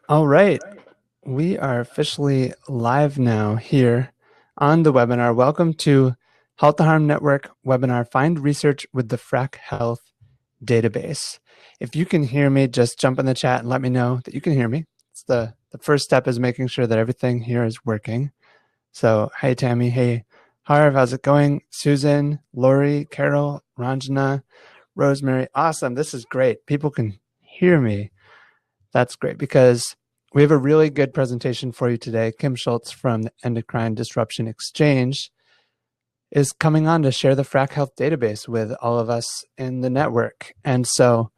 All right, we are officially live now here on the webinar. Welcome to Health to Harm Network webinar, Find Research with the FrackHealth Database. If you can hear me, just jump in the chat and let me know that you can hear me. It's the first step is making sure that everything here is working. So, hey Tammy, hey Harv, how's it going? Susan, Lori, Carol, Ranjana, Rosemary, awesome. This is great. People can hear me. That's great because we have a really good presentation for you today. Kim Schultz from the Endocrine Disruption Exchange is coming on to share the FrackHealth database with all of us in the network. And so,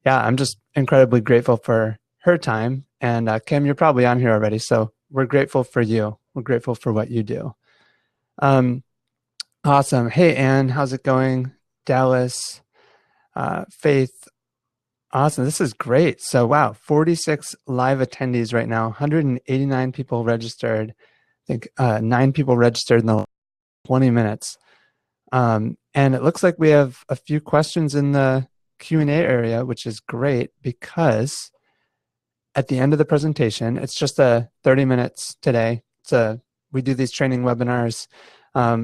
yeah, I'm just incredibly grateful for her time. And Kim, you're probably on here already, so we're grateful for you. We're grateful for what you do. Awesome. Hey, Anne, how's it going? Dallas, Faith, awesome. This is great. So, wow, 46 live attendees right now, 189 people registered. I think 9 people registered in the last 20 minutes. And it looks like we have a few questions in the Q&A area, which is great because at the end of the presentation, it's just 30 minutes today. We do these training webinars.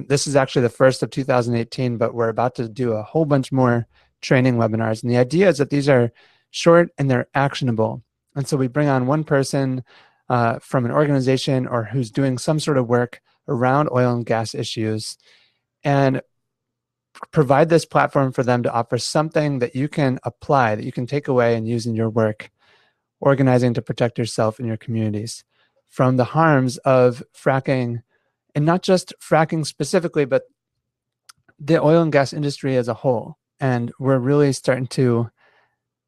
This is actually the first of 2018, but we're about to do a whole bunch more training webinars. And the idea is that these are short and they're actionable. And so we bring on one person from an organization or who's doing some sort of work around oil and gas issues and provide this platform for them to offer something that you can apply, that you can take away and use in your work, organizing to protect yourself and your communities from the harms of fracking, and not just fracking specifically, but the oil and gas industry as a whole. And we're really starting to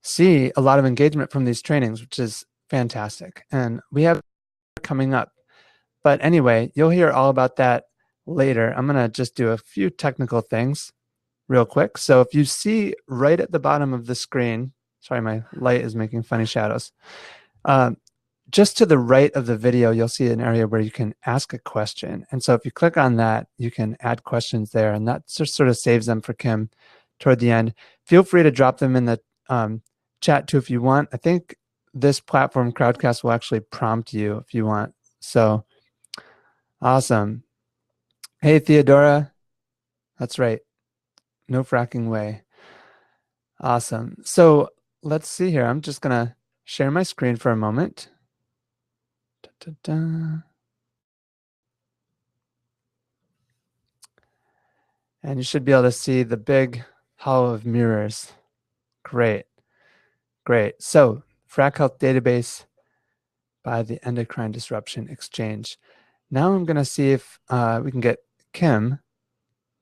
see a lot of engagement from these trainings, which is fantastic. And we have coming up. But anyway, you'll hear all about that later. I'm going to just do a few technical things real quick. So if you see right at the bottom of the screen, sorry, my light is making funny shadows. Just to the right of the video, you'll see an area where you can ask a question. And so if you click on that, you can add questions there. And that just sort of saves them for Kim toward the end. Feel free to drop them in the chat too if you want. I think this platform, Crowdcast, will actually prompt you if you want. So awesome. Hey, Theodora. That's right. No fracking way. Awesome. So let's see here. I'm just going to share my screen for a moment. And you should be able to see the big hall of mirrors. Great. Great. So, FrackHealth Database by the Endocrine Disruption Exchange. Now I'm going to see if we can get Kim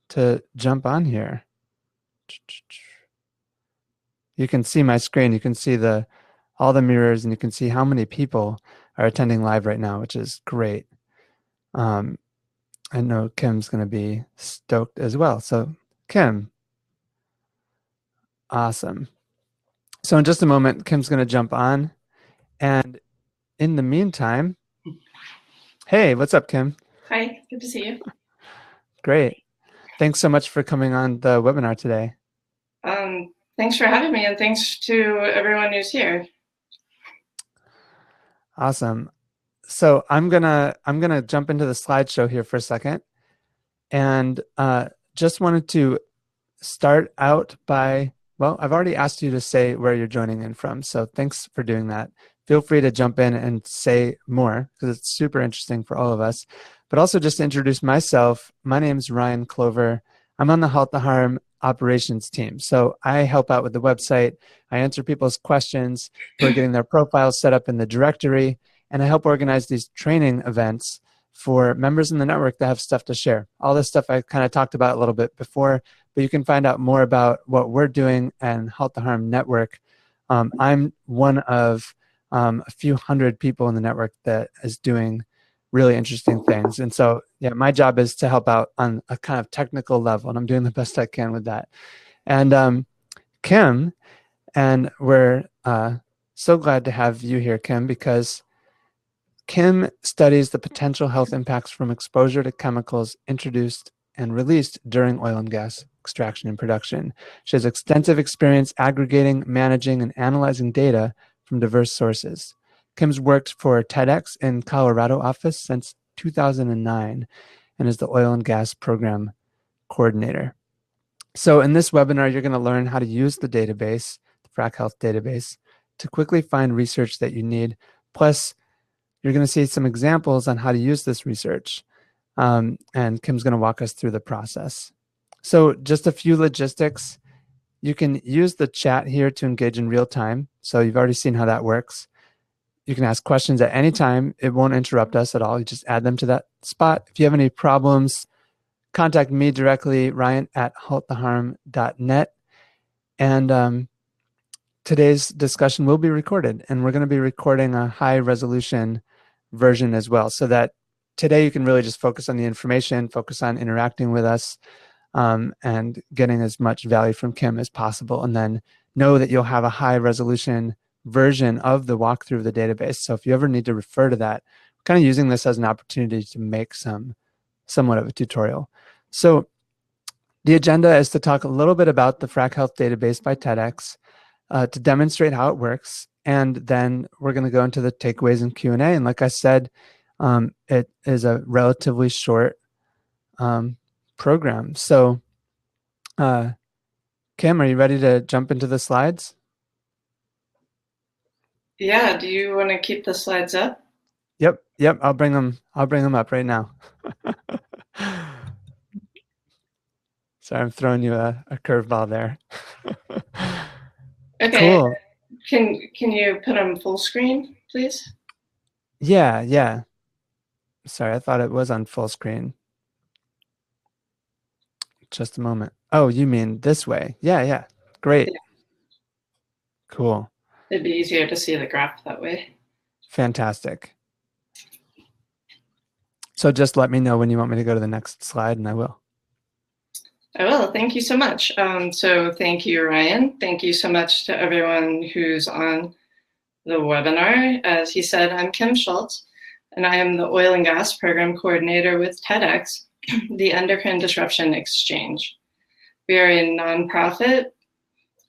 to jump on here. You can see my screen. You can see all the mirrors, and you can see how many people are attending live right now, which is great. I know Kim's going to be stoked as well. So, Kim, awesome. So in just a moment, Kim's going to jump on. And in the meantime, hey, what's up, Kim? Hi, good to see you. Great. Thanks so much for coming on the webinar today. Thanks for having me, and thanks to everyone who's here. Awesome. So I'm gonna jump into the slideshow here for a second, and just wanted to start out by, well, I've already asked you to say where you're joining in from, so thanks for doing that. Feel free to jump in and say more because it's super interesting for all of us. But also just to introduce myself, my name is Ryan Clover. I'm on the Health to Harm operations team. So I help out with the website. I answer people's questions. We're getting their profiles set up in the directory. And I help organize these training events for members in the network that have stuff to share. All this stuff I kind of talked about a little bit before, but you can find out more about what we're doing and Health to Harm Network. I'm one of a few hundred people in the network that is doing really interesting things. And so, yeah, my job is to help out on a kind of technical level, and I'm doing the best I can with that. And Kim, and we're so glad to have you here, Kim, because Kim studies the potential health impacts from exposure to chemicals introduced and released during oil and gas extraction and production. She has extensive experience aggregating, managing, and analyzing data from diverse sources. Kim's worked for TEDx in Colorado office since 2009 and is the oil and gas program coordinator. So in this webinar, you're going to learn how to use the database, the FrackHealth Database, to quickly find research that you need. Plus, you're going to see some examples on how to use this research. And Kim's going to walk us through the process. So just a few logistics. You can use the chat here to engage in real time. So you've already seen how that works. You can ask questions at any time. It won't interrupt us at all. You just add them to that spot. If you have any problems, contact me directly, ryan@halttheharm.net. And today's discussion will be recorded, and we're going to be recording a high resolution version as well, so that today you can really just focus on the information, focus on interacting with us, and getting as much value from Kim as possible. And then know that you'll have a high resolution version of the walkthrough of the database. So if you ever need to refer to that, we're kind of using this as an opportunity to make somewhat of a tutorial. So the agenda is to talk a little bit about the FrackHealth Database by TEDx, to demonstrate how it works, and then we're going to go into the takeaways and Q&A. And like I said, it is a relatively short program. So Kim, are you ready to jump into the slides? Yeah, do you want to keep the slides up? Yep, I'll bring them up right now. Sorry, I'm throwing you a curveball there. Okay. Cool. Can you put them full screen, please? Yeah. Sorry, I thought it was on full screen. Just a moment. Oh, you mean this way? Yeah. Great. Yeah. Cool. It'd be easier to see the graph that way. Fantastic. So just let me know when you want me to go to the next slide, and I will. I will. Thank you so much. So thank you, Ryan. Thank you so much to everyone who's on the webinar. As he said, I'm Kim Schultz, and I am the Oil and Gas Program Coordinator with TEDx, the Endocrine Disruption Exchange. We are a nonprofit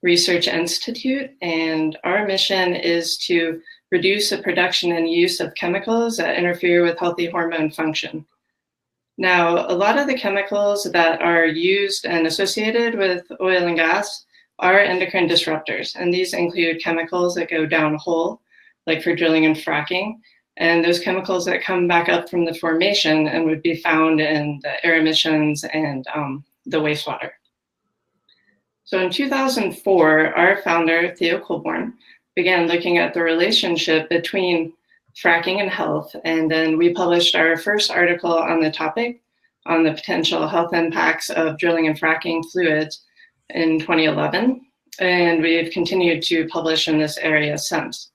research institute, and our mission is to reduce the production and use of chemicals that interfere with healthy hormone function. Now, a lot of the chemicals that are used and associated with oil and gas are endocrine disruptors, and these include chemicals that go down hole, like for drilling and fracking, and those chemicals that come back up from the formation and would be found in the air emissions and the wastewater. So in 2004, our founder, Theo Colborn, began looking at the relationship between fracking and health, and then we published our first article on the topic on the potential health impacts of drilling and fracking fluids in 2011, and we've continued to publish in this area since.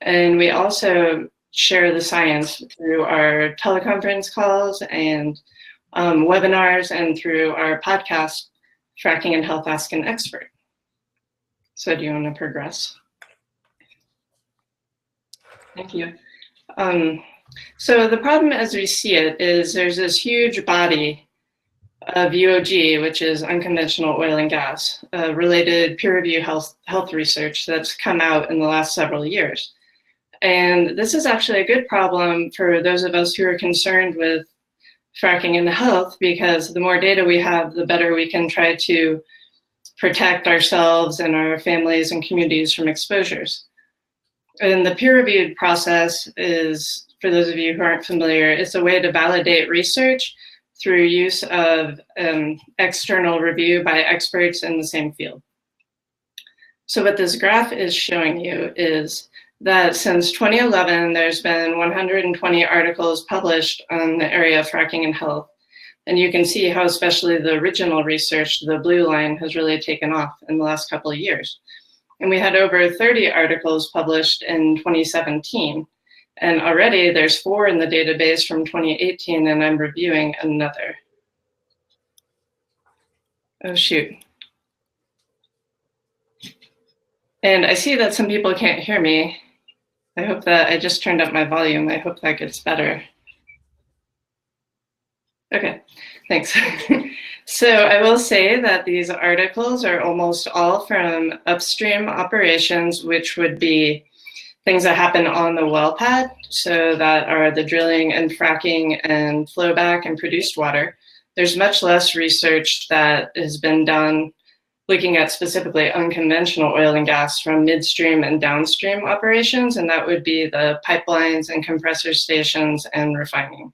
And we also share the science through our teleconference calls and webinars, and through our podcast, Fracking and Health Ask an Expert. So do you want to progress? Thank you. So the problem as we see it is there's this huge body of UOG, which is unconventional oil and gas, related peer-reviewed health research that's come out in the last several years. And this is actually a good problem for those of us who are concerned with fracking and health, because the more data we have, the better we can try to protect ourselves and our families and communities from exposures. And the peer-reviewed process is, for those of you who aren't familiar, it's a way to validate research through use of external review by experts in the same field. So what this graph is showing you is that since 2011, there's been 120 articles published on the area of fracking and health. And you can see how especially the original research, the blue line, has really taken off in the last couple of years. And we had over 30 articles published in 2017. And already there's 4 in the database from 2018, and I'm reviewing another. Oh, shoot. And I see that some people can't hear me. I hope that I just turned up my volume. I hope that gets better. Okay, thanks. So I will say that these articles are almost all from upstream operations, which would be things that happen on the well pad. So that are the drilling and fracking and flow back and produced water. There's much less research that has been done looking at specifically unconventional oil and gas from midstream and downstream operations, and that would be the pipelines and compressor stations and refining.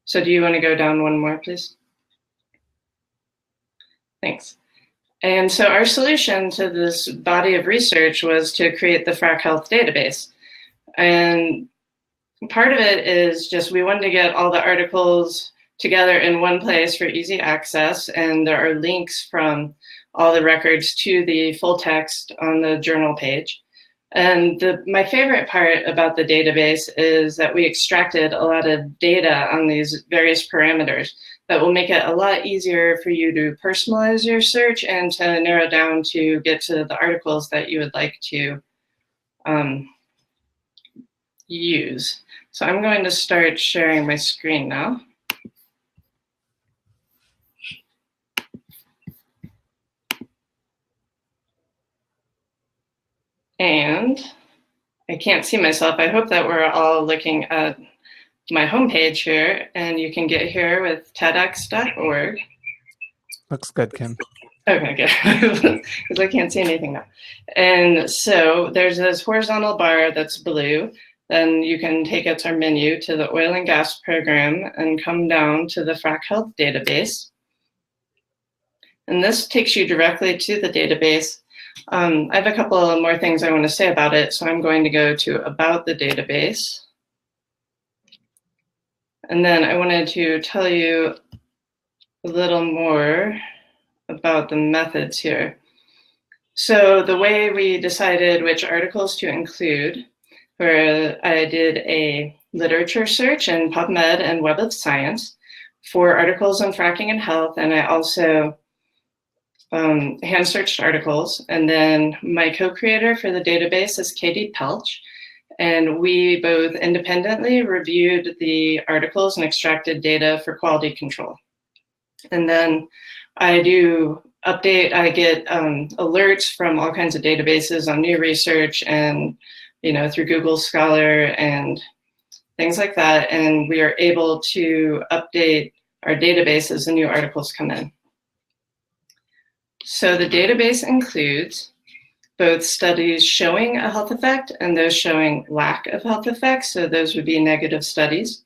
So do you want to go down one more, please? Thanks. And so our solution to this body of research was to create the FrackHealth Database. And part of it is just we wanted to get all the articles together in one place for easy access, and there are links from all the records to the full text on the journal page. And my favorite part about the database is that we extracted a lot of data on these various parameters that will make it a lot easier for you to personalize your search and to narrow down to get to the articles that you would like to use. So I'm going to start sharing my screen now. And I can't see myself. I hope that we're all looking at my homepage here, and you can get here with TEDx.org. Looks good, Kim. Okay, good. Because I can't see anything now. And so there's this horizontal bar that's blue. Then you can take it to our menu to the oil and gas program and come down to the FrackHealth Database. And this takes you directly to the database. I have a couple of more things I want to say about it, so I'm going to go to About the Database. And then I wanted to tell you a little more about the methods here. So the way we decided which articles to include, where I did a literature search in PubMed and Web of Science for articles on fracking and health, and I also hand searched articles. And then my co-creator for the database is Katie Pelch. And we both independently reviewed the articles and extracted data for quality control. And then I do update, I get alerts from all kinds of databases on new research and, through Google Scholar and things like that. And we are able to update our database as the new articles come in. So the database includes both studies showing a health effect and those showing lack of health effects. So those would be negative studies.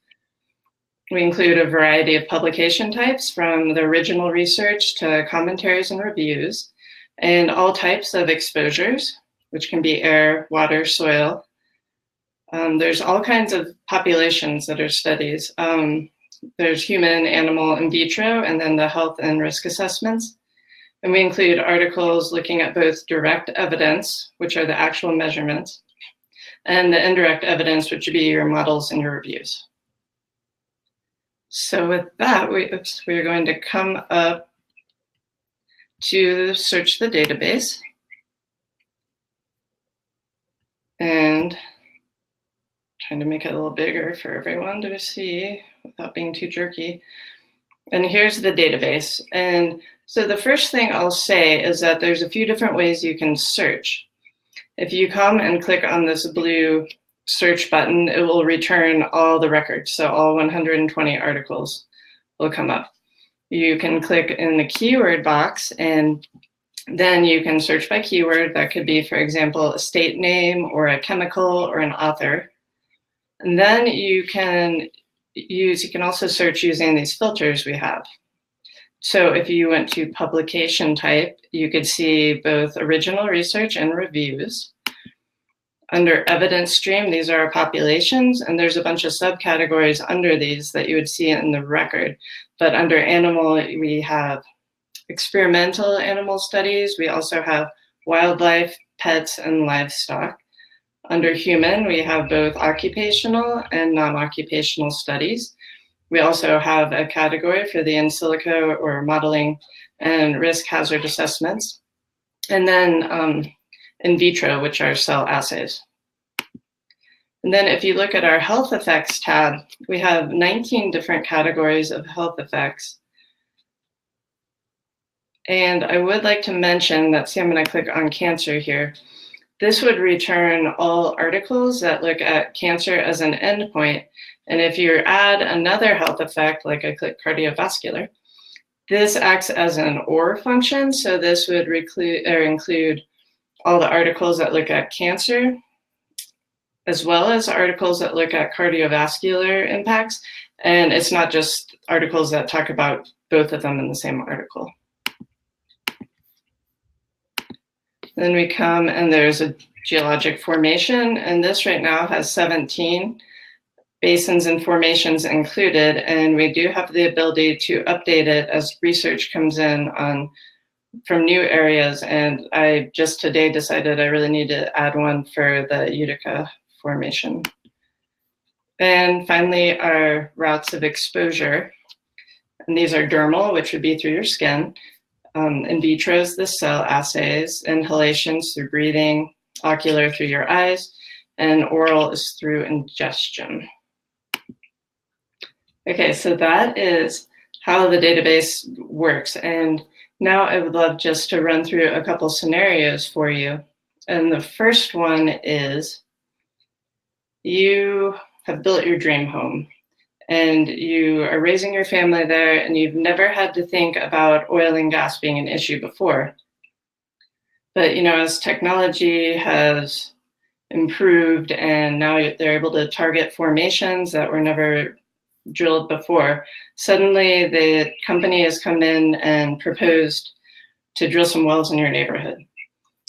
We include a variety of publication types from the original research to commentaries and reviews, and all types of exposures, which can be air, water, soil. There's all kinds of populations that are studies. There's human, animal, in vitro, and then the health and risk assessments. And we include articles looking at both direct evidence, which are the actual measurements, and the indirect evidence, which would be your models and your reviews. So with that, we're going to come up to search the database. And trying to make it a little bigger for everyone to see without being too jerky. And here's the database. And so the first thing I'll say is that there's a few different ways you can search. If you come and click on this blue search button, it will return all the records. So all 120 articles will come up. You can click in the keyword box, and then you can search by keyword. That could be, for example, a state name or a chemical or an author. And then you can also search using these filters we have. So if you went to publication type, you could see both original research and reviews. Under evidence stream, these are our populations, and there's a bunch of subcategories under these that you would see in the record. But under animal, we have experimental animal studies. We also have wildlife, pets, and livestock. Under human, we have both occupational and non-occupational studies. We also have a category for the in silico or modeling and risk hazard assessments. And then in vitro, which are cell assays. And then if you look at our health effects tab, we have 19 different categories of health effects. And I would like to mention that, see, I'm going to click on cancer here. this would return all articles that look at cancer as an endpoint. And if you add another health effect, like I click cardiovascular, this acts as an OR function. So this would include all the articles that look at cancer, as well as articles that look at cardiovascular impacts. And it's not just articles that talk about both of them in the same article. Then we come and there's a geologic formation, and this right now has 17 basins and formations included, and we do have the ability to update it as research comes in from new areas. And I just today decided I really need to add one for the Utica formation. And finally, our routes of exposure. And these are dermal, which would be through your skin. In vitro is the cell assays, inhalations through breathing, ocular through your eyes, and oral is through ingestion. Okay, so that is how the database works. And now I would love just to run through a couple scenarios for you. And the first one is you have built your dream home and you are raising your family there, and you've never had to think about oil and gas being an issue before. But as technology has improved and now they're able to target formations that were never drilled before, suddenly the company has come in and proposed to drill some wells in your neighborhood.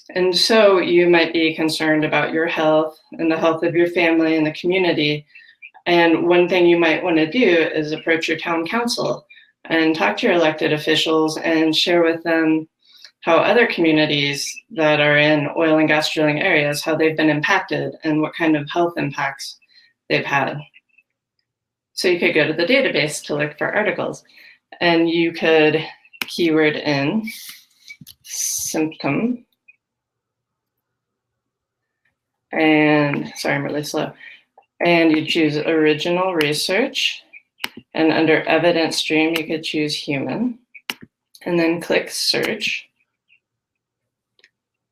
And so you might be concerned about your health and the health of your family and the community. And one thing you might want to do is approach your town council and talk to your elected officials and share with them how other communities that are in oil and gas drilling areas, how they've been impacted and what kind of health impacts they've had. So you could go to the database to look for articles, and you could keyword in symptom. And sorry, I'm really slow. And you choose original research, and under evidence stream, you could choose human, and then click search.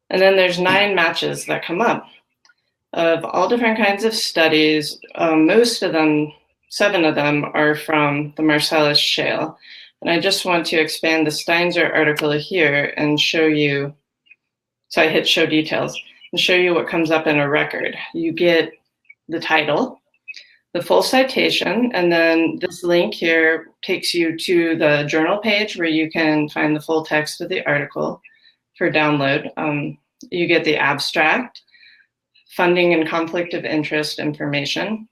And then there's 9 matches that come up of all different kinds of studies. Most of them, 7 of them, are from the Marcellus Shale. And I just want to expand the Steinzer article here and show you. So I hit show details and show you what comes up in a record. You get the title, the full citation, and then this link here takes you to the journal page where you can find the full text of the article for download. You get the abstract, funding and conflict of interest information,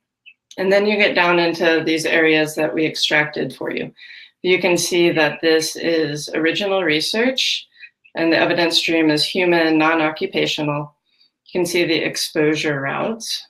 and then you get down into these areas that we extracted for you. You can see that this is original research, and the evidence stream is human, non-occupational. You can see the exposure routes.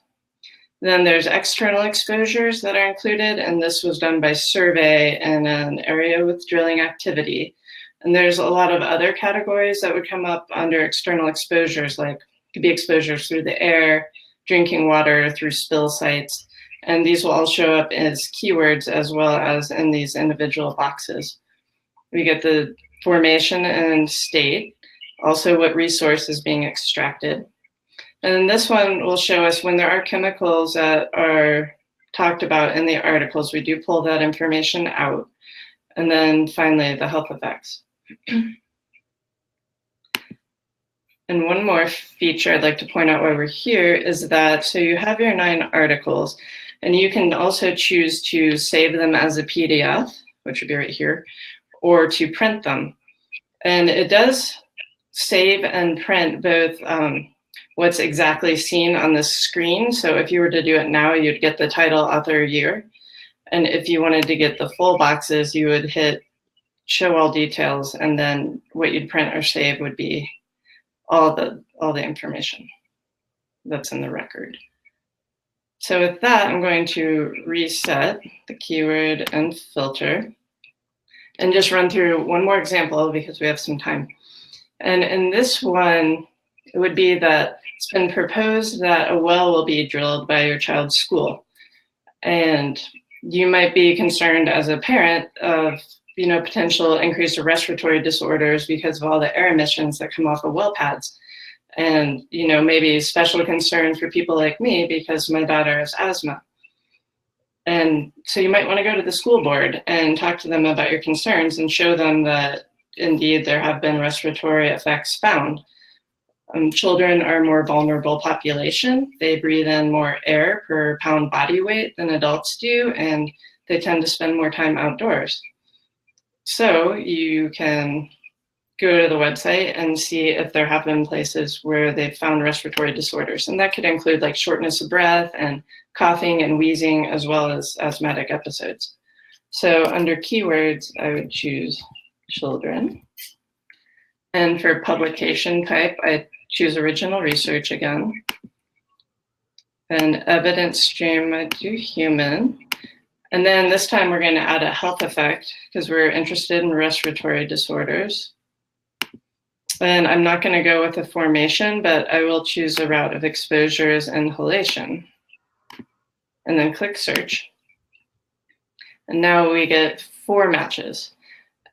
Then there's external exposures that are included, and this was done by survey in an area with drilling activity. And there's a lot of other categories that would come up under external exposures, like could be exposures through the air, drinking water, through spill sites. And these will all show up as keywords as well as in these individual boxes. We get the formation and state, also what resource is being extracted. And this one will show us when there are chemicals that are talked about in the articles, we do pull that information out. And then finally, the health effects. And one more feature I'd like to point out while we're here is that, so you have your 9 articles, and you can also choose to save them as a PDF, which would be right here, or to print them. And it does save and print both what's exactly seen on the screen. So if you were to do it now, you'd get the title, author, year. And if you wanted to get the full boxes, you would hit show all details, and then what you'd print or save would be all the information that's in the record. So with that, I'm going to reset the keyword and filter and just run through one more example because we have some time. And in this one, it would be that it's been proposed that a well will be drilled by your child's school. And you might be concerned as a parent of potential increase of respiratory disorders because of all the air emissions that come off of well pads. and, you know, maybe special concern for people like me because my daughter has asthma. And so you might want to go to the school board and talk to them about your concerns and show them that indeed there have been respiratory effects found. Children are a more vulnerable population. They breathe in more air per pound body weight than adults do, and they tend to spend more time outdoors. So you can go to the website and see if there have been places where they've found respiratory disorders. And that could include like shortness of breath and coughing and wheezing, as well as asthmatic episodes. So under keywords, I would choose children. And for publication type, I choose original research again. And evidence stream, I do human. And then this time we're going to add a health effect because we're interested in respiratory disorders. And I'm not going to go with a formation, but I will choose a route of exposures and inhalation. And then click search. And now we get 4 matches.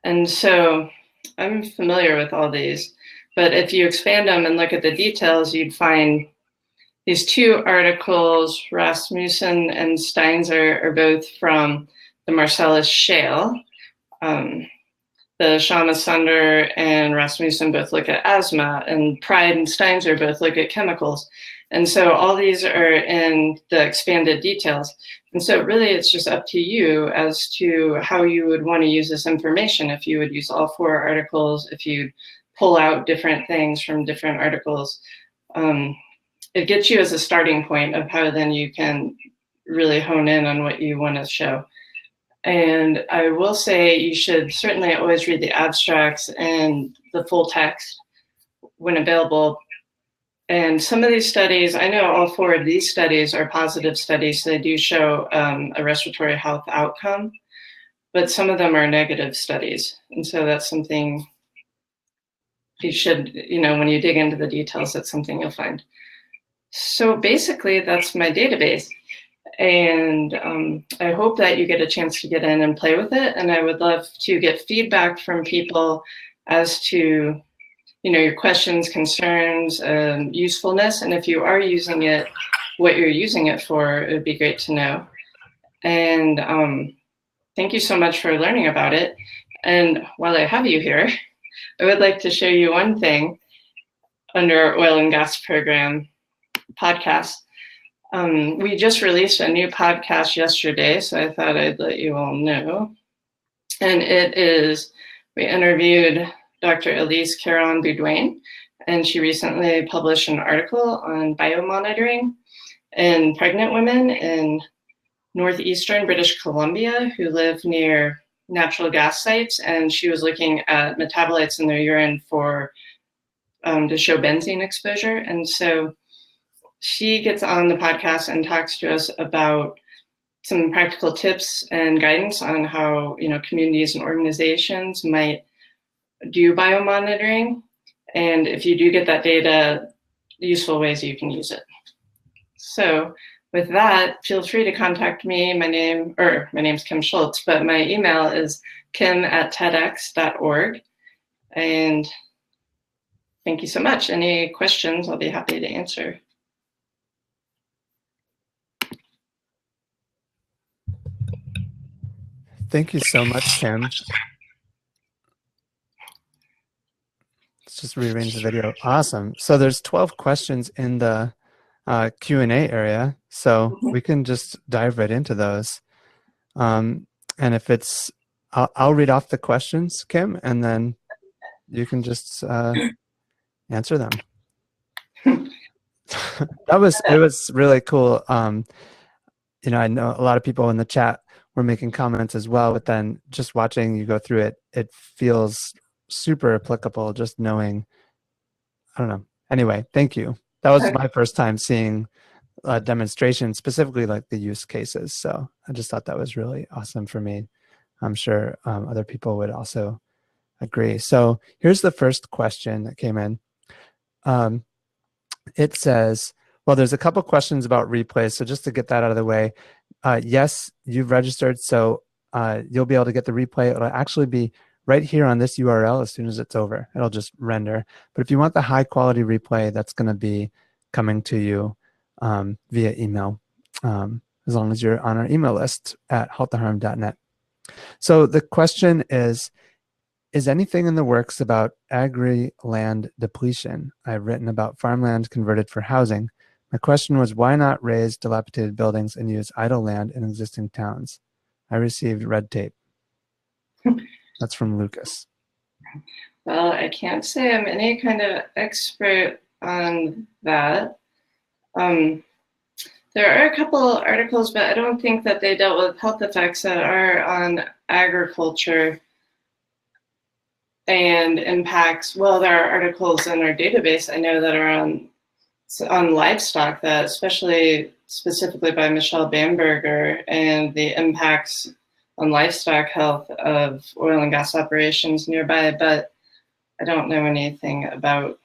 And so I'm familiar with all these, but if you expand them and look at the details, you'd find these 2 articles. Rasmussen and Steinzer are both from the Marcellus Shale. The Shama-Sunder and Rasmussen both look at asthma, and Pride and Steinzer both look at chemicals. And so all these are in the expanded details. And so really it's just up to you as to how you would want to use this information. If you would use all 4 articles, if you pull out different things from different articles. It gets you as a starting point of how then you can really hone in on what you want to show. And I will say you should certainly always read the abstracts and the full text when available. And some of these studies, I know all 4 of these studies are positive studies, so they do show a respiratory health outcome, but some of them are negative studies. And so that's something you should, you know, when you dig into the details, that's something you'll find. So basically that's my database. And I hope that you get a chance to get in and play with it. And I would love to get feedback from people as to, you know, your questions, concerns, usefulness. And if you are using it, what you're using it for, it would be great to know. And thank you so much for learning about it. And while I have you here, I would like to show you one thing under our oil and gas program podcast. We just released a new podcast yesterday, so I thought I'd let you all know. And it is, we interviewed Dr. Elise Caron-Boudouin, and she recently published an article on biomonitoring in pregnant women in northeastern British Columbia who live near natural gas sites, and she was looking at metabolites in their urine for to show benzene exposure. And so she gets on the podcast and talks to us about some practical tips and guidance on how, you know, communities and organizations might do biomonitoring, and if you do get that data, useful ways you can use it. So with that, feel free to contact me. My name's Kim Schultz, but my email is kim@tedx.org. And thank you so much. Any questions, I'll be happy to answer. Thank you so much, Kim. Let's just rearrange the video. Awesome. So there's 12 questions in the Q&A area, so we can just dive right into those. And if it's, I'll read off the questions, Kim, and then you can just answer them. It was really cool. You know, I know a lot of people in the chat were making comments as well, but then just watching you go through it, it feels super applicable just knowing, I don't know. Anyway, thank you. That was my first time seeing a demonstration, specifically like the use cases. So I just thought that was really awesome for me. I'm sure other people would also agree. So here's the first question that came in. It says, well, there's a couple questions about replays. So just to get that out of the way, yes, you've registered. So you'll be able to get the replay. It'll actually be right here on this URL as soon as it's over. It'll just render. But if you want the high quality replay, that's going to be coming to you via email, as long as you're on our email list at halttheharm.net. So the question is anything in the works about agri-land depletion? I've written about farmland converted for housing. My question was, why not raise dilapidated buildings and use idle land in existing towns? I received red tape. That's from Lucas. Well, I can't say I'm any kind of expert on that. There are a couple articles, but I don't think that they dealt with health effects that are on agriculture and impacts. Well, there are articles in our database I know that are on livestock, that especially specifically by Michelle Bamberger, and the impacts on livestock health of oil and gas operations nearby, but I don't know anything about,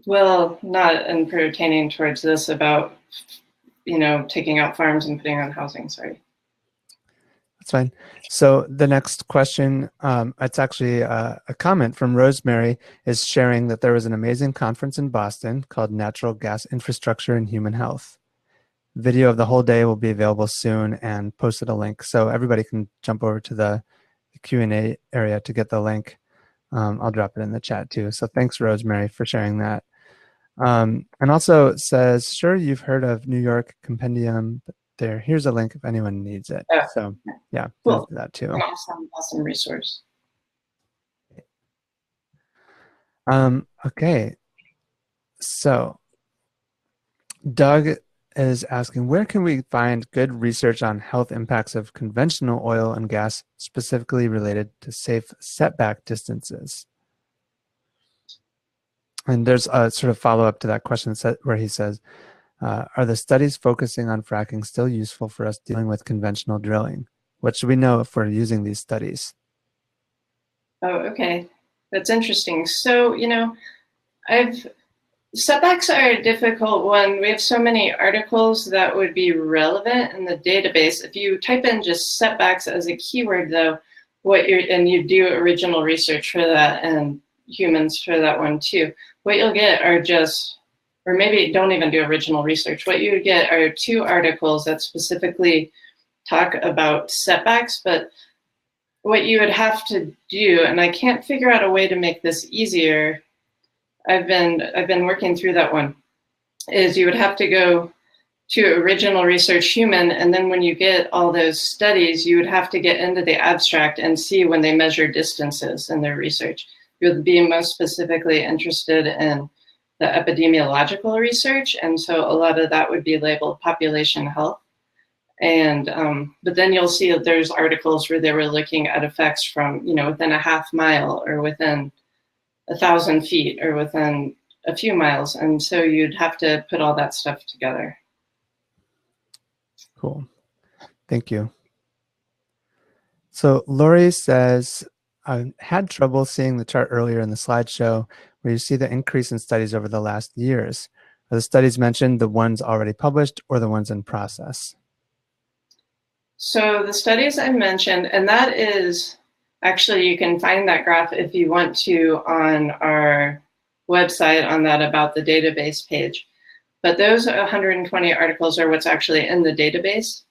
well, not in pertaining towards this, about, taking out farms and putting on housing, sorry. That's fine. So the next question, it's actually a comment from Rosemary, is sharing that there was an amazing conference in Boston called Natural Gas Infrastructure and Human Health. Video of the whole day will be available soon, and posted a link. So everybody can jump over to the Q&A area to get the link. I'll drop it in the chat too. So thanks, Rosemary, for sharing that. And also says, sure, you've heard of New York Compendium, but here's a link if anyone needs it. Yeah. So yeah, Cool. do that too. An awesome resource. Okay. So Doug is asking, where can we find good research on health impacts of conventional oil and gas, specifically related to safe setback distances? And there's a sort of follow-up to that question where he says, are the studies focusing on fracking still useful for us dealing with conventional drilling? What should we know if we're using these studies? Oh, okay. That's interesting. So, setbacks are a difficult one. We have so many articles that would be relevant in the database. If you type in just setbacks as a keyword, though, and you do original research for that and humans for that one too, what you'll get are or maybe don't even do original research. What you would get are 2 articles that specifically talk about setbacks, but what you would have to do, and I can't figure out a way to make this easier, I've been working through that one, is you would have to go to original research human, and then when you get all those studies, you would have to get into the abstract and see when they measure distances in their research. You would be most specifically interested in the epidemiological research, and so a lot of that would be labeled population health. And but then you'll see that there's articles where they were looking at effects from within a half mile, or within 1,000 feet, or within a few miles, and so you'd have to put all that stuff together. Cool, thank you. So Lori says, I had trouble seeing the chart earlier in the slideshow where you see the increase in studies over the last years. Are the studies mentioned the ones already published or the ones in process? So the studies I mentioned, and that is actually, you can find that graph if you want to on our website on that About the Database page. But those 120 articles are what's actually in the database.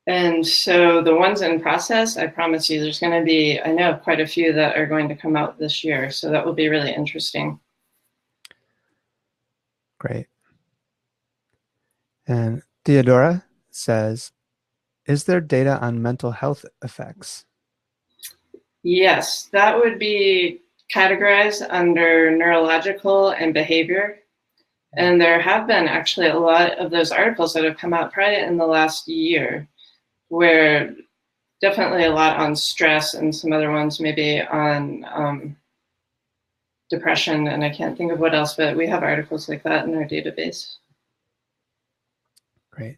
And so the ones in process, I promise you, there's going to be, I know, quite a few that are going to come out this year. So that will be really interesting. Great. And Theodora says, is there data on mental health effects? Yes, that would be categorized under neurological and behavior. And there have been actually a lot of those articles that have come out probably in the last year, where definitely a lot on stress, and some other ones maybe on depression, and I can't think of what else, but we have articles like that in our database. Great.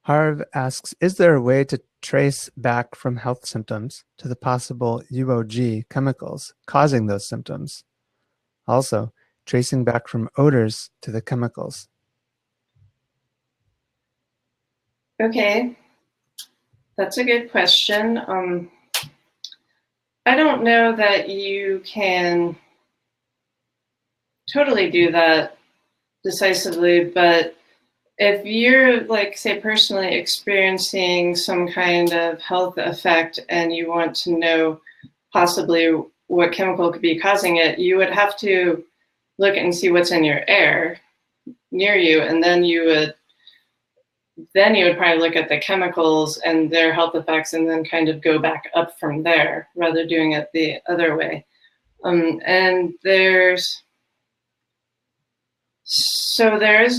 Harv asks, is there a way to trace back from health symptoms to the possible UOG chemicals causing those symptoms? Also, tracing back from odors to the chemicals. Okay. That's a good question. I don't know that you can totally do that decisively, but if you're, like, say, personally experiencing some kind of health effect and you want to know possibly what chemical could be causing it, you would have to look and see what's in your air near you, and then you would probably look at the chemicals and their health effects and then kind of go back up from there rather than doing it the other way. And there is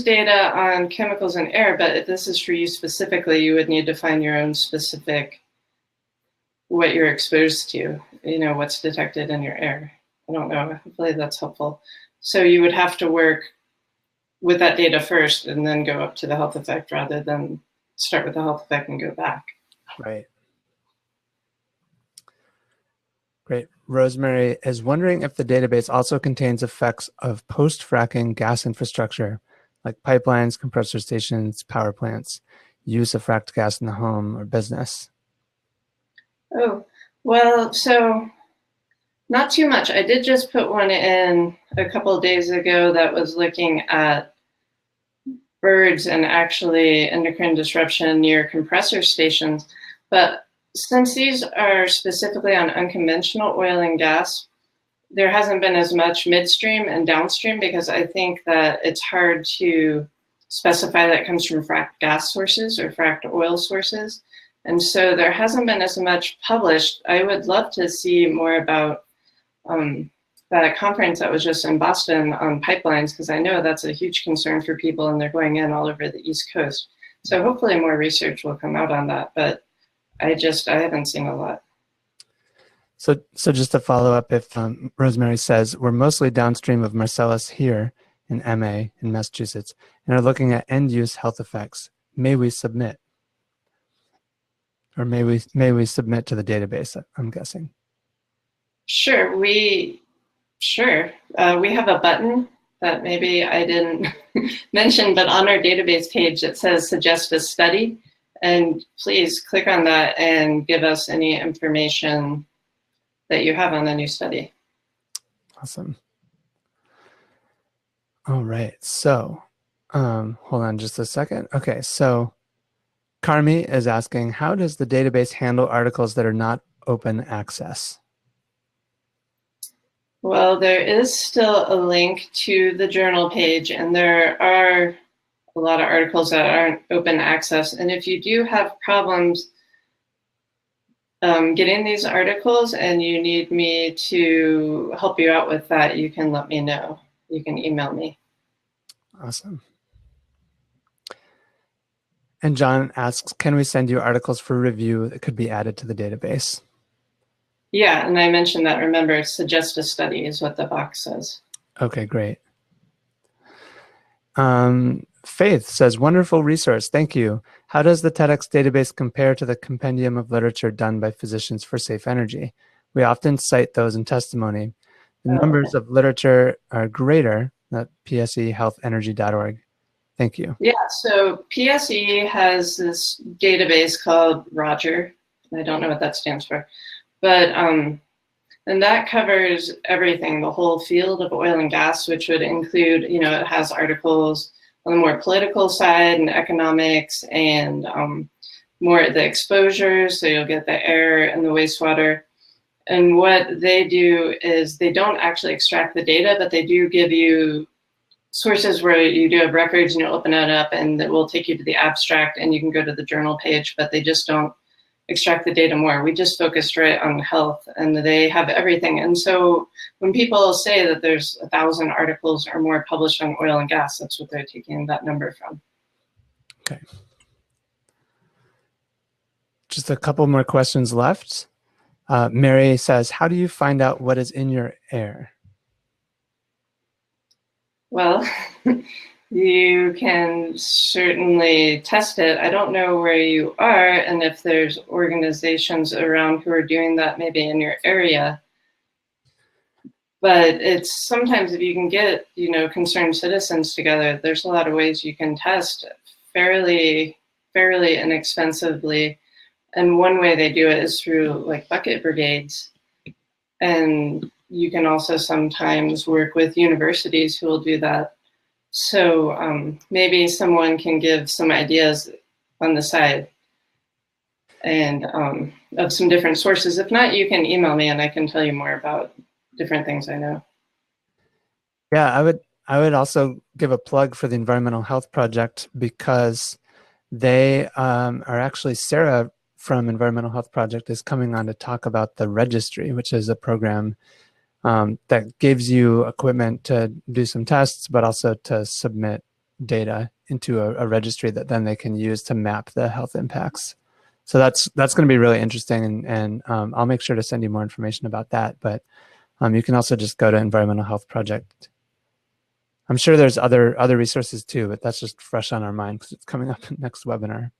data on chemicals in air, but if this is for you specifically, you would need to find your own specific, what you're exposed to, what's detected in your air. I don't know, hopefully that's helpful. So you would have to work with that data first and then go up to the health effect rather than start with the health effect and go back. Right. Great. Rosemary is wondering if the database also contains effects of post-fracking gas infrastructure, like pipelines, compressor stations, power plants, use of fracked gas in the home or business. Oh, well, so not too much. I did just put one in a couple of days ago that was looking at birds and actually endocrine disruption near compressor stations. But since these are specifically on unconventional oil and gas, there hasn't been as much midstream and downstream because I think that it's hard to specify that it comes from fracked gas sources or fracked oil sources. And so there hasn't been as much published. I would love to see more about that conference that was just in Boston on pipelines, because I know that's a huge concern for people and they're going in all over the East Coast. So hopefully more research will come out on that, but I haven't seen a lot. So just to follow up, if Rosemary says, we're mostly downstream of Marcellus here in MA in Massachusetts and are looking at end-use health effects, may we submit? Or may we submit to the database, I'm guessing. Sure, we have a button that maybe I didn't mention, but on our database page it says suggest a study, and please click on that and give us any information that you have on the new study. Awesome. All right, so hold on just a second. Okay, so Carmi is asking, how does the database handle articles that are not open access? Well, there is still a link to the journal page, and there are a lot of articles that aren't open access. And if you do have problems getting these articles and you need me to help you out with that, you can let me know. You can email me. Awesome. And John asks, can we send you articles for review that could be added to the database? Yeah, and I mentioned that. Remember, suggest a study is what the box says. Okay, great. Faith says, wonderful resource. Thank you. How does the TEDx database compare to the compendium of literature done by Physicians for Safe Energy? We often cite those in testimony. The numbers of literature are greater at psehealthenergy.org. Thank you. Yeah, so PSE has this database called Roger. I don't know what that stands for, but and that covers everything, the whole field of oil and gas, which would include, it has articles on the more political side and economics and more the exposure. So you'll get the air and the wastewater. And what they do is they don't actually extract the data, but they do give you sources where you do have records and you'll open it up and it will take you to the abstract and you can go to the journal page, but they just don't extract the data more. We just focused right on health and they have everything. And so when people say that there's 1,000 articles or more published on oil and gas, that's what they're taking that number from. Okay. Just a couple more questions left. Mary says, how do you find out what is in your air? Well, you can certainly test it. I don't know where you are and if there's organizations around who are doing that maybe in your area. But it's sometimes if you can get, concerned citizens together, there's a lot of ways you can test fairly inexpensively. And one way they do it is through like bucket brigades. And you can also sometimes work with universities who will do that. So maybe someone can give some ideas on the side and of some different sources. If not, you can email me and I can tell you more about different things I know. Yeah, I would also give a plug for the Environmental Health Project because they are actually, Sarah from Environmental Health Project is coming on to talk about the registry, which is a program that gives you equipment to do some tests, but also to submit data into a registry that then they can use to map the health impacts. So that's going to be really interesting, and I'll make sure to send you more information about that. But you can also just go to Environmental Health Project. I'm sure there's other resources too, but that's just fresh on our mind because it's coming up in next webinar.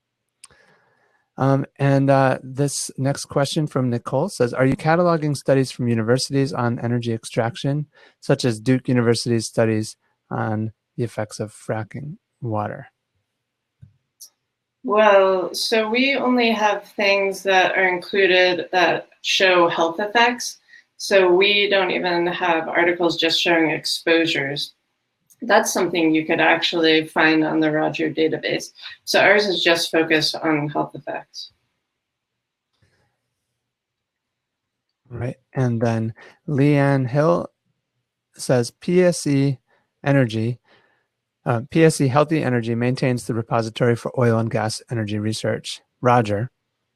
This next question from Nicole says, are you cataloging studies from universities on energy extraction, such as Duke University's studies on the effects of fracking water? Well, so we only have things that are included that show health effects. So we don't even have articles just showing exposures. That's something you could actually find on the Roger database. So ours is just focused on health effects. Right. And then Leanne Hill says PSC Energy, PSC Healthy Energy maintains the repository for oil and gas energy research. Roger.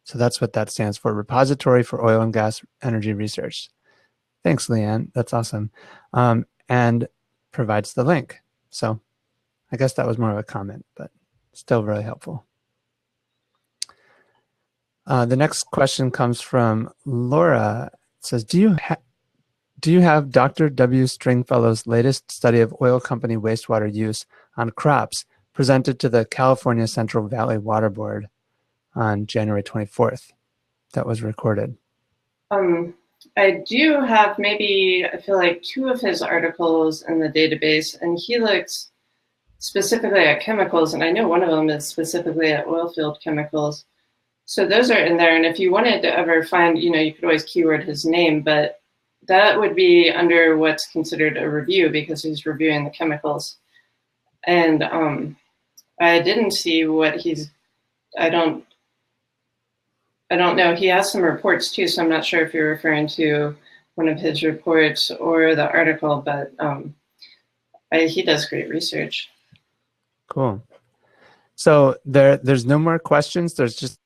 So that's what that stands for, Repository for Oil and Gas Energy Research. Thanks, Leanne. That's awesome. And provides the link. So I guess that was more of a comment, but still really helpful. The next question comes from Laura. It says, do you have Dr. W Stringfellow's latest study of oil company wastewater use on crops presented to the California Central Valley Water Board on January 24th? That was recorded. I do have maybe, I feel like 2 of his articles in the database, and he looks specifically at chemicals, and I know one of them is specifically at oil field chemicals. So those are in there, and if you wanted to ever find, you could always keyword his name, but that would be under what's considered a review because he's reviewing the chemicals. And I didn't see what I don't know. He has some reports too, so I'm not sure if you're referring to one of his reports or the article, but he does great research. Cool. So there's no more questions. There's just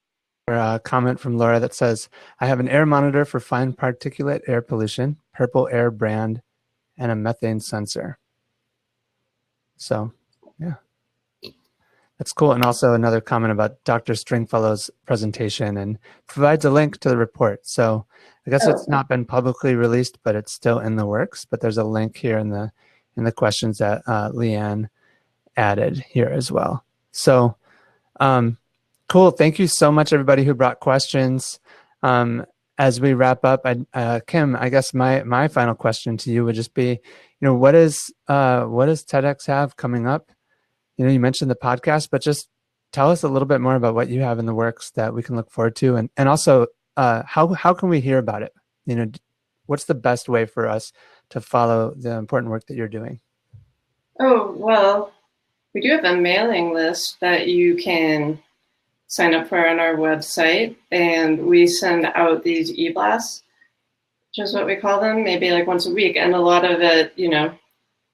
a comment from Laura that says, I have an air monitor for fine particulate air pollution, Purple Air brand, and a methane sensor. So, yeah. That's cool. And also another comment about Dr. Stringfellow's presentation and provides a link to the report. So I guess it's not been publicly released, but it's still in the works. But there's a link here in the questions that Leanne added here as well. So cool. Thank you so much, everybody who brought questions. As we wrap up, Kim, I guess my final question to you would just be, what does TEDx have coming up? You mentioned the podcast, but just tell us a little bit more about what you have in the works that we can look forward to. And also, how can we hear about it? What's the best way for us to follow the important work that you're doing? Oh, well, we do have a mailing list that you can sign up for on our website, and we send out these e-blasts, which is what we call them, maybe like once a week. And a lot of it,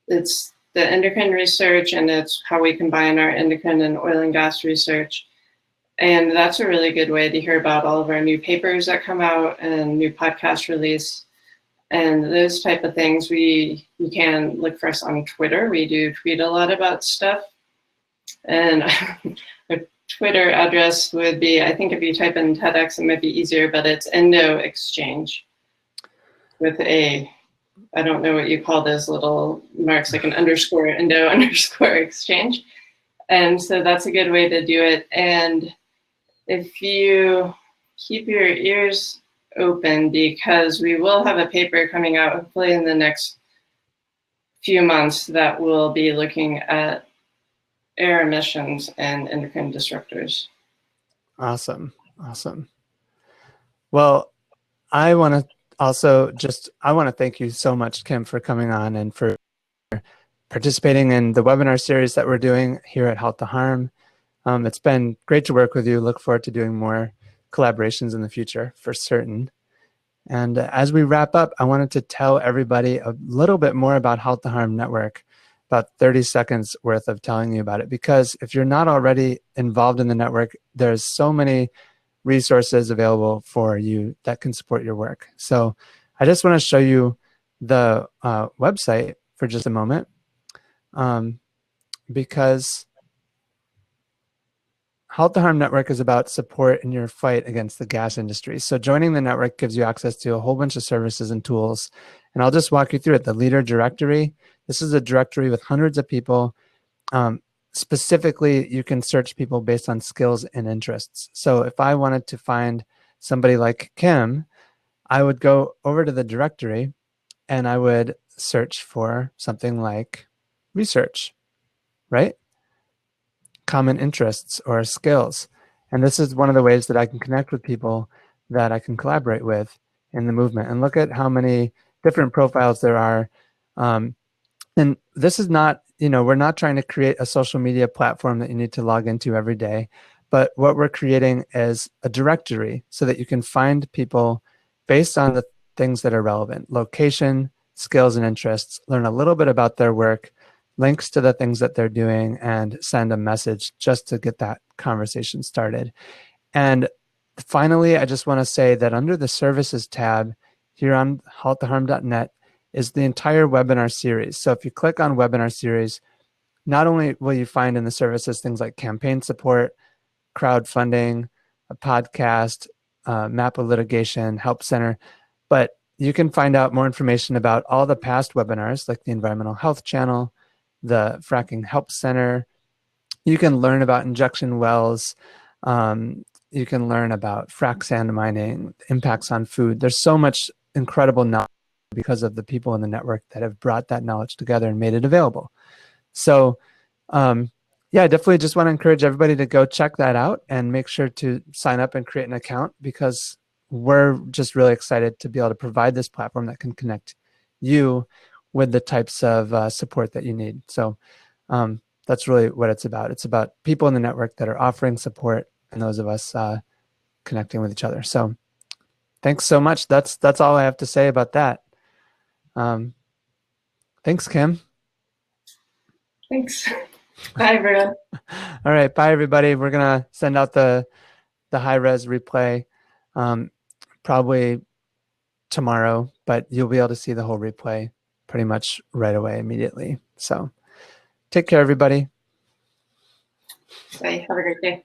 it's the endocrine research, and it's how we combine our endocrine and oil and gas research. And that's a really good way to hear about all of our new papers that come out and new podcast release and those type of things. You can look for us on Twitter. We do tweet a lot about stuff. And our Twitter address would be, I think if you type in TEDx, it might be easier, but it's Endo Exchange with I don't know what you call those little marks, like an underscore, Endo underscore exchange. And so that's a good way to do it. And if you keep your ears open, because we will have a paper coming out hopefully in the next few months that will be looking at air emissions and endocrine disruptors. Awesome. Awesome. Well, I want to also I want to thank you so much, Kim, for coming on and for participating in the webinar series that we're doing here at Health to Harm. It's been great to work with you. Look forward to doing more collaborations in the future for certain. And as we wrap up, I wanted to tell everybody a little bit more about Health to Harm Network, about 30 seconds worth of telling you about it. Because if you're not already involved in the network, there's so many resources available for you that can support your work. So I just want to show you the website for just a moment, because Health to Harm Network is about support in your fight against the gas industry. So joining the network gives you access to a whole bunch of services and tools. And I'll just walk you through it. The leader directory. This is a directory with hundreds of people. Specifically, you can search people based on skills and interests. So if I wanted to find somebody like Kim, I would go over to the directory and I would search for something like research, right? Common interests or skills. And this is one of the ways that I can connect with people that I can collaborate with in the movement. And look at how many different profiles there are. And this is not, we're not trying to create a social media platform that you need to log into every day. But what we're creating is a directory so that you can find people based on the things that are relevant: location, skills, and interests, learn a little bit about their work, links to the things that they're doing, and send a message just to get that conversation started. And finally, I just want to say that under the services tab here on healthtoharm.net is the entire webinar series. So if you click on webinar series, not only will you find in the services things like campaign support, crowdfunding, a podcast, map of litigation, help center, but you can find out more information about all the past webinars like the Environmental Health Channel, the Fracking Help Center. You can learn about injection wells. You can learn about frac sand mining, impacts on food. There's so much incredible knowledge because of the people in the network that have brought that knowledge together and made it available. So yeah, I definitely just want to encourage everybody to go check that out and make sure to sign up and create an account, because we're just really excited to be able to provide this platform that can connect you with the types of support that you need. So that's really what it's about. It's about people in the network that are offering support and those of us connecting with each other. So thanks so much. That's all I have to say about that. Thanks, Kim. Thanks. Bye, everyone. All right. Bye, everybody. We're going to send out the high-res replay probably tomorrow, but you'll be able to see the whole replay pretty much right away, immediately. So take care, everybody. Bye. Have a great day.